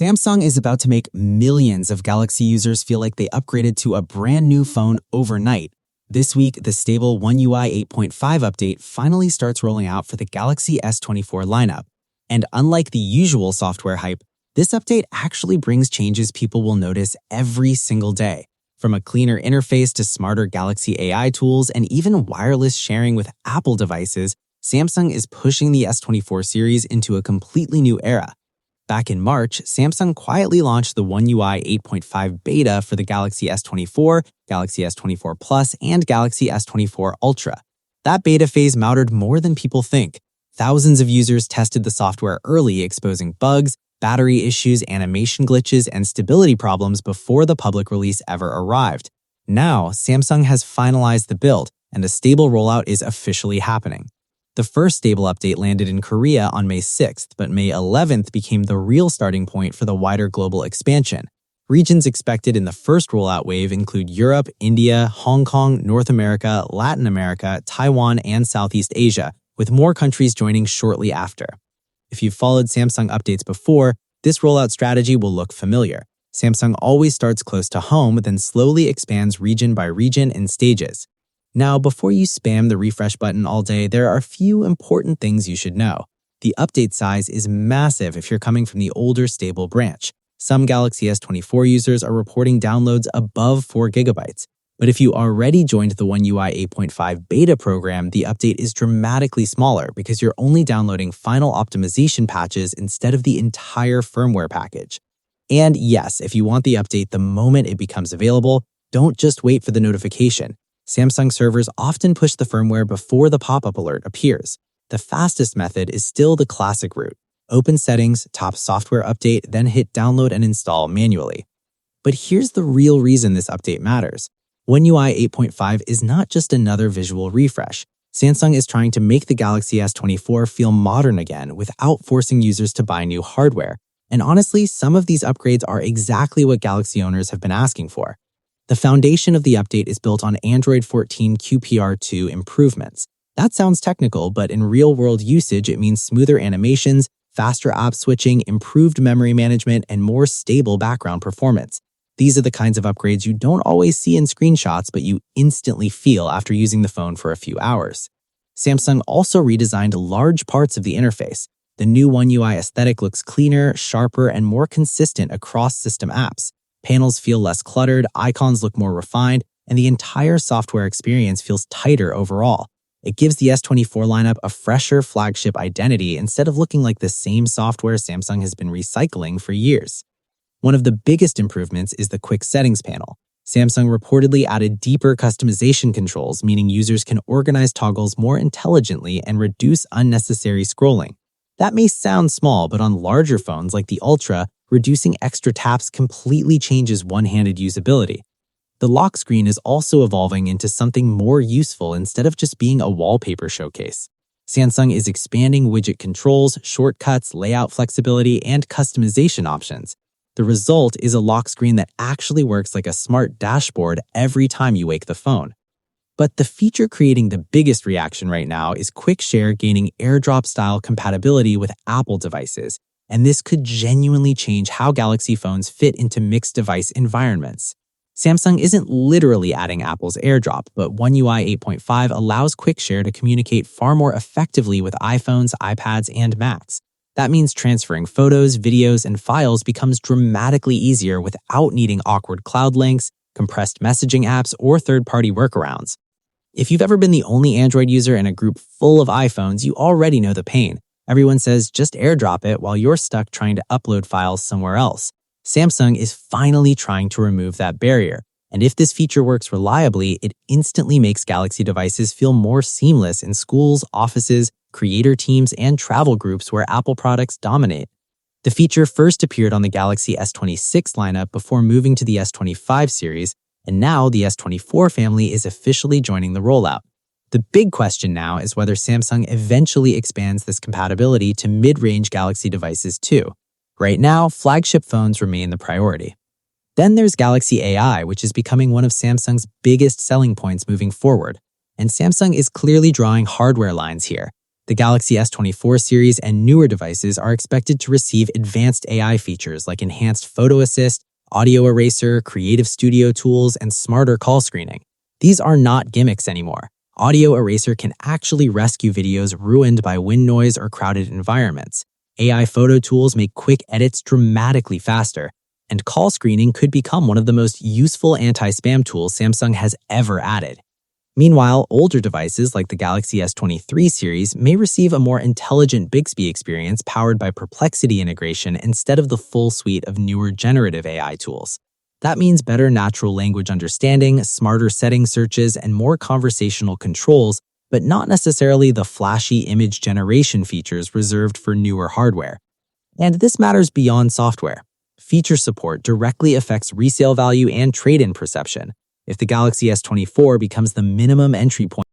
Samsung is about to make millions of Galaxy users feel like they upgraded to a brand new phone overnight. This week, the stable oneui 8.5 update finally starts rolling out for the Galaxy S24 lineup. And unlike the usual software hype, this update actually brings changes people will notice every single day. From a cleaner interface to smarter Galaxy AI tools and even wireless sharing with Apple devices, Samsung is pushing the S24 series into a completely new era. Back in March, Samsung quietly launched the oneui 8.5 beta for the Galaxy S24, Galaxy S24 Plus, and Galaxy S24 Ultra. That beta phase mattered more than people think. Thousands of users tested the software early, exposing bugs, battery issues, animation glitches, and stability problems before the public release ever arrived. Now, Samsung has finalized the build, and a stable rollout is officially happening. The first stable update landed in Korea on May 6th, but May 11th became the real starting point for the wider global expansion. Regions expected in the first rollout wave include Europe, India, Hong Kong, North America, Latin America, Taiwan, and Southeast Asia, with more countries joining shortly after. If you've followed Samsung updates before, this rollout strategy will look familiar. Samsung always starts close to home, then slowly expands region by region in stages. Now, before you spam the refresh button all day, there are a few important things you should know. The update size is massive if you're coming from the older stable branch. Some Galaxy S24 users are reporting downloads above 4 GB. But if you already joined the oneui 8.5 beta program, the update is dramatically smaller because you're only downloading final optimization patches instead of the entire firmware package. And yes, if you want the update the moment it becomes available, don't just wait for the notification. Samsung servers often push the firmware before the pop-up alert appears. The fastest method is still the classic route. Open Settings, tap Software Update, then hit Download and Install manually. But here's the real reason this update matters. oneui 8.5 is not just another visual refresh. Samsung is trying to make the Galaxy S24 feel modern again without forcing users to buy new hardware. And honestly, some of these upgrades are exactly what Galaxy owners have been asking for. The foundation of the update is built on Android 14 QPR2 improvements. That sounds technical, but in real-world usage, it means smoother animations, faster app switching, improved memory management, and more stable background performance. These are the kinds of upgrades you don't always see in screenshots, but you instantly feel after using the phone for a few hours. Samsung also redesigned large parts of the interface. The new oneui aesthetic looks cleaner, sharper, and more consistent across system apps. Panels feel less cluttered, icons look more refined, and the entire software experience feels tighter overall. It gives the S24 lineup a fresher flagship identity instead of looking like the same software Samsung has been recycling for years. One of the biggest improvements is the Quick Settings panel. Samsung reportedly added deeper customization controls, meaning users can organize toggles more intelligently and reduce unnecessary scrolling. That may sound small, but on larger phones like the Ultra, reducing extra taps completely changes one-handed usability. The lock screen is also evolving into something more useful instead of just being a wallpaper showcase. Samsung is expanding widget controls, shortcuts, layout flexibility, and customization options. The result is a lock screen that actually works like a smart dashboard every time you wake the phone. But the feature creating the biggest reaction right now is Quick Share gaining AirDrop-style compatibility with Apple devices, and this could genuinely change how Galaxy phones fit into mixed device environments. Samsung isn't literally adding Apple's AirDrop, but oneui 8.5 allows Quick Share to communicate far more effectively with iPhones, iPads, and Macs. That means transferring photos, videos, and files becomes dramatically easier without needing awkward cloud links, compressed messaging apps, or third-party workarounds. If you've ever been the only Android user in a group full of iPhones, you already know the pain. Everyone says just AirDrop it while you're stuck trying to upload files somewhere else. Samsung is finally trying to remove that barrier, and if this feature works reliably, it instantly makes Galaxy devices feel more seamless in schools, offices, creator teams, and travel groups where Apple products dominate. The feature first appeared on the Galaxy S26 lineup before moving to the S25 series, and now the S24 family is officially joining the rollout. The big question now is whether Samsung eventually expands this compatibility to mid-range Galaxy devices too. Right now, flagship phones remain the priority. Then there's Galaxy AI, which is becoming one of Samsung's biggest selling points moving forward. And Samsung is clearly drawing hardware lines here. The Galaxy S24 series and newer devices are expected to receive advanced AI features like enhanced photo assist, audio eraser, creative studio tools, and smarter call screening. These are not gimmicks anymore. Audio eraser can actually rescue videos ruined by wind noise or crowded environments. AI photo tools make quick edits dramatically faster, and call screening could become one of the most useful anti-spam tools Samsung has ever added. Meanwhile, older devices like the Galaxy S23 series may receive a more intelligent Bixby experience powered by Perplexity integration instead of the full suite of newer generative AI tools. That means better natural language understanding, smarter setting searches, and more conversational controls, but not necessarily the flashy image generation features reserved for newer hardware. And this matters beyond software. Feature support directly affects resale value and trade-in perception. If the Galaxy S24 becomes the minimum entry point